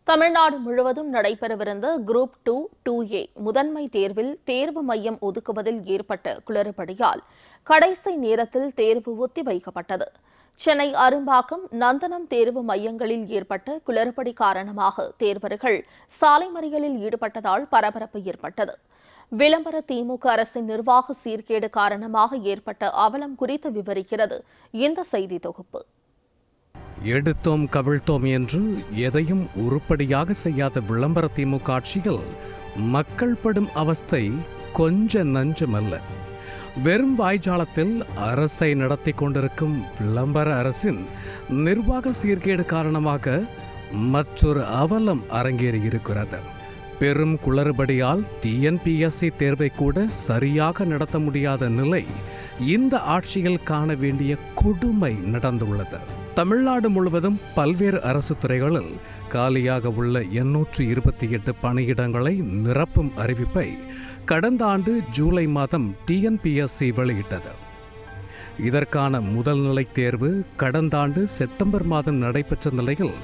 தமிழ்நாடு முழுவதும் நடைபெறவிருந்த group 2A முதன்மை தேர்வில் தேர்வு மையம் ஒதுக்குவதில் ஏற்பட்ட குளறுபடியால் கடைசி நேரத்தில் தேர்வு ஒத்திவைக்கப்பட்டது. சென்னை அரும்பாக்கம், நந்தனம் தேர்வு மையங்களில் ஏற்பட்ட குளறுபடி காரணமாக தேர்வர்கள் சாலை மறியலில் ஈடுபட்டதால் பரபரப்பு ஏற்பட்டது. விளம்பர திமுக அரசின் நிர்வாக சீர்கேடு காரணமாக ஏற்பட்ட அவலம் குறித்து விவரிக்கிறது இந்த செய்தி தொகுப்பு. எடுத்தோம் கவிழ்த்தோம் என்று எதையும் உருப்படியாக செய்யாத விளம்பர திமுக ஆட்சியில் மக்கள் படும் அவஸ்தை கொஞ்ச நஞ்சமல்ல. வெறும் வாய்ஜாலத்தில் அரசை நடத்தி கொண்டிருக்கும் விளம்பர அரசின் நிர்வாக சீர்கேடு காரணமாக மற்றொரு அவலம் அரங்கேறியிருக்கிறது. பெரும் குளறுபடியால் TNPSC தேர்வை கூட சரியாக நடத்த முடியாத நிலை இந்த ஆட்சியில் காண வேண்டிய கொடுமை நடந்துள்ளது. தமிழ்நாடு முழுவதும் பல்வேறு அரசு துறைகளில் காலியாக உள்ள 828 பணியிடங்களை நிரப்பும் அறிவிப்பை கடந்த ஆண்டு ஜூலை மாதம் TNPSC வெளியிட்டது. இதற்கான முதல் நிலை தேர்வு கடந்த ஆண்டு செப்டம்பர் மாதம் நடைபெற்ற நிலையில்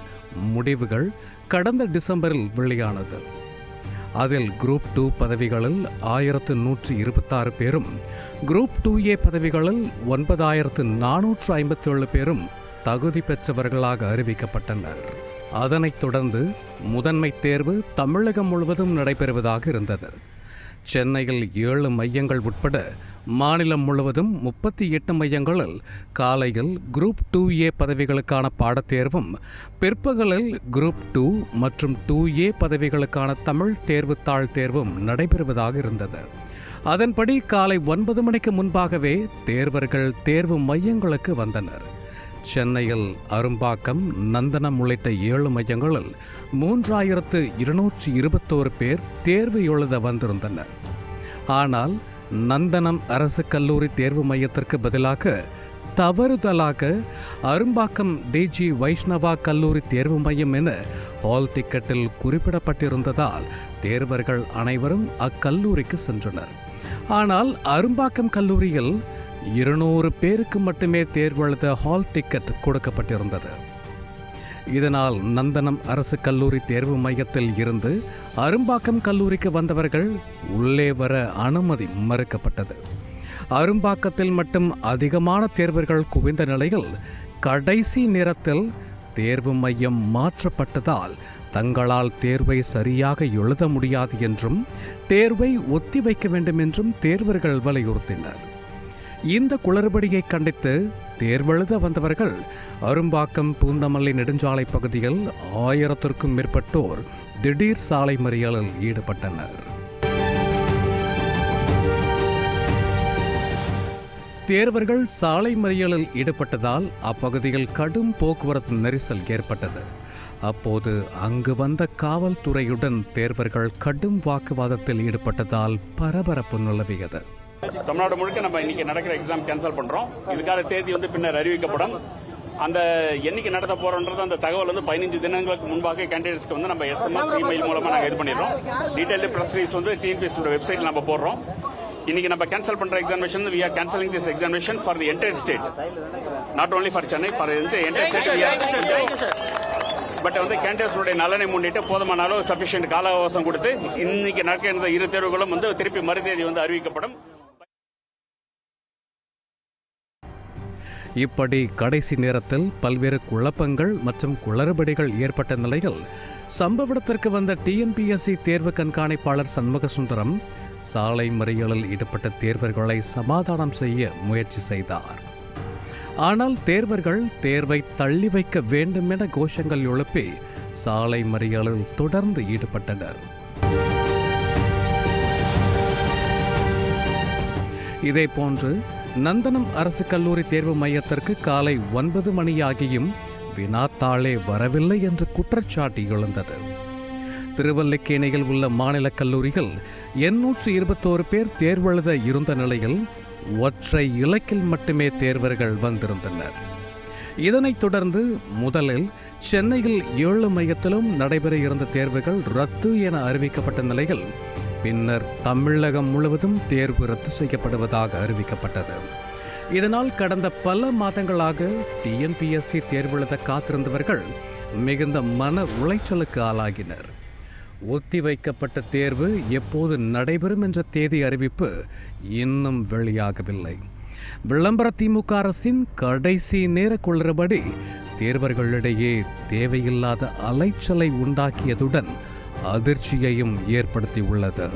முடிவுகள் கடந்த டிசம்பரில் வெளியானது. அதில் குரூப் 2 பதவிகளில் 1126 பேரும், குரூப் 2A பதவிகளில் 9457 பேரும் தகுதி பெற்றவர்களாக அறிவிக்கப்பட்டனர். அதனைத் தொடர்ந்து முதன்மை தேர்வு தமிழகம் முழுவதும் நடைபெறுவதாக இருந்தது. சென்னையில் 7 மையங்கள் உட்பட மாநிலம் முழுவதும் 38 மையங்களில் காலையில் குரூப் 2A பதவிகளுக்கான பாடத்தேர்வும், பிற்பகலில் குரூப் 2 மற்றும் 2A பதவிகளுக்கான தமிழ் தேர்வுத்தாள் தேர்வும் நடைபெறுவதாக இருந்தது. அதன்படி காலை 9 மணிக்கு முன்பாகவே தேர்வர்கள் தேர்வு மையங்களுக்கு வந்தனர். சென்னையில் அரும்பாக்கம், நந்தனம் உள்ளிட்ட 7 மையங்களில் 3221 பேர் தேர்வு எழுத வந்திருந்தனர். ஆனால் நந்தனம் அரசு கல்லூரி தேர்வு மையத்திற்கு பதிலாக தவறுதலாக அரும்பாக்கம் DG வைஷ்ணவா கல்லூரி தேர்வு மையம் என ஹால் டிக்கெட்டில் குறிப்பிடப்பட்டிருந்ததால் தேர்வர்கள் அனைவரும் அக்கல்லூரிக்கு சென்றனர். ஆனால் அரும்பாக்கம் கல்லூரியில் 200 பேருக்கு மட்டுமே தேர்வு எழுத ஹால் டிக்கெட் கொடுக்கப்பட்டிருந்தது. இதனால் நந்தனம் அரசு கல்லூரி தேர்வு மையத்தில் இருந்து அரும்பாக்கம் கல்லூரிக்கு வந்தவர்கள் உள்ளே வர அனுமதி மறுக்கப்பட்டது. அரும்பாக்கத்தில் மட்டும் அதிகமான தேர்வர்கள் குவிந்த நிலையில் கடைசி நேரத்தில் தேர்வு மையம் மாற்றப்பட்டதால் தங்களால் தேர்வை சரியாக எழுத முடியாது என்றும் தேர்வை ஒத்திவைக்க வேண்டும் என்றும் தேர்வர்கள் வலியுறுத்தினர். இந்த குளறுபடியை கண்டித்து தேர்வெழுத வந்தவர்கள் அரும்பாக்கம் பூந்தமல்லி நெடுஞ்சாலை பகுதியில் 1000க்கும் மேற்பட்டோர் திடீர் சாலை மறியலில் ஈடுபட்டனர். தேர்வர்கள் சாலை மறியலில் ஈடுபட்டதால் அப்பகுதியில் கடும் போக்குவரத்து நெரிசல் ஏற்பட்டது. அப்போது அங்கு வந்த காவல்துறையுடன் தேர்வர்கள் கடும் வாக்குவாதத்தில் ஈடுபட்டதால் பரபரப்பு நிலவியது. தமிழ்நாடு முழுக்க நம்ம இன்னைக்கு நடக்கிற எக்ஸாம் கேன்சல் பண்றோம். இதுக்கான தேதி பின்னர் அறிவிக்கப்படும். அந்த என்னைக்கு நடத்த போறோம்ன்றது அந்த தகவல் 15 தினங்களுக்கு முன்பாக கேண்டிடேட்ஸ்க்கு நம்ம SMS, இமெயில் மூலமா நாங்கள் இது பண்ணிடுறோம். டீடைல்டு பிரஸ் ரிலீஸ் TNPSC வெப்சைட்ல நம்ம போடுறோம். இன்னைக்கு நம்ம கேன்சல் பண்ற examination, we are cancelling this examination for the entire state, not only for Chennai, for the entire state. But கேண்டிடேட்ஸோட நலனை முன்னிட்டு போதுமான அளவு சஃபிஷியன்ட் கால அவகாசம் கொடுத்து இன்னைக்கு நடக்கிற 2 தேர்வுகளும் திருப்பி மறுதேதி அறிவிக்கப்படும். இப்படி கடைசி நேரத்தில் பல்வேறு குழப்பங்கள் மற்றும் குளறுபடிகள் ஏற்பட்ட நிலையில் சம்பவ இடத்திற்கு வந்த TNPSC தேர்வு கண்காணிப்பாளர் சண்முகசுந்தரம் சாலை மறியலில் ஈடுபட்ட தேர்வர்களை சமாதானம் செய்ய முயற்சி செய்தார். ஆனால் தேர்வர்கள் தேர்வை தள்ளி வைக்க வேண்டும் என கோஷங்கள் எழுப்பி சாலை மறியலில் தொடர்ந்து ஈடுபட்டனர். இதேபோன்று நந்தனம் அரசு கல்லூரி தேர்வு மையத்திற்கு காலை 9 மணியாகியும் வினாத்தாளே வரவில்லை என்று குற்றச்சாட்டு எழுந்தது. திருவல்லிக்கேணியில் உள்ள மாநில கல்லூரியில் 821 பேர் தேர்வெழுத இருந்த நிலையில் ஒற்றை இலக்கில் மட்டுமே தேர்வர்கள் வந்திருந்தனர். இதனைத் தொடர்ந்து முதலில் சென்னையில் 7 மையத்திலும் நடைபெற இருந்த தேர்வுகள் ரத்து என அறிவிக்கப்பட்ட நிலையில் பின்னர் தமிழகம் முழுவதும் தேர்வு ரத்து செய்யப்படுவதாக அறிவிக்கப்பட்டது. இதனால் கடந்த பல மாதங்களாக TNPSC தேர்வெழுத காத்திருந்தவர்கள் மிகுந்த மன உளைச்சலுக்கு ஆளாகினர். ஒத்திவைக்கப்பட்ட தேர்வு எப்போது நடைபெறும் என்ற தேதி அறிவிப்பு இன்னும் வெளியாகவில்லை. விளம்பர திமுக அரசின் கடைசி நேர குளறுபடி தேர்வர்களிடையே தேவையில்லாத அலைச்சலை உண்டாக்கியதுடன் அதிர்ச்சியையும் ஏற்படுத்தியுள்ளது.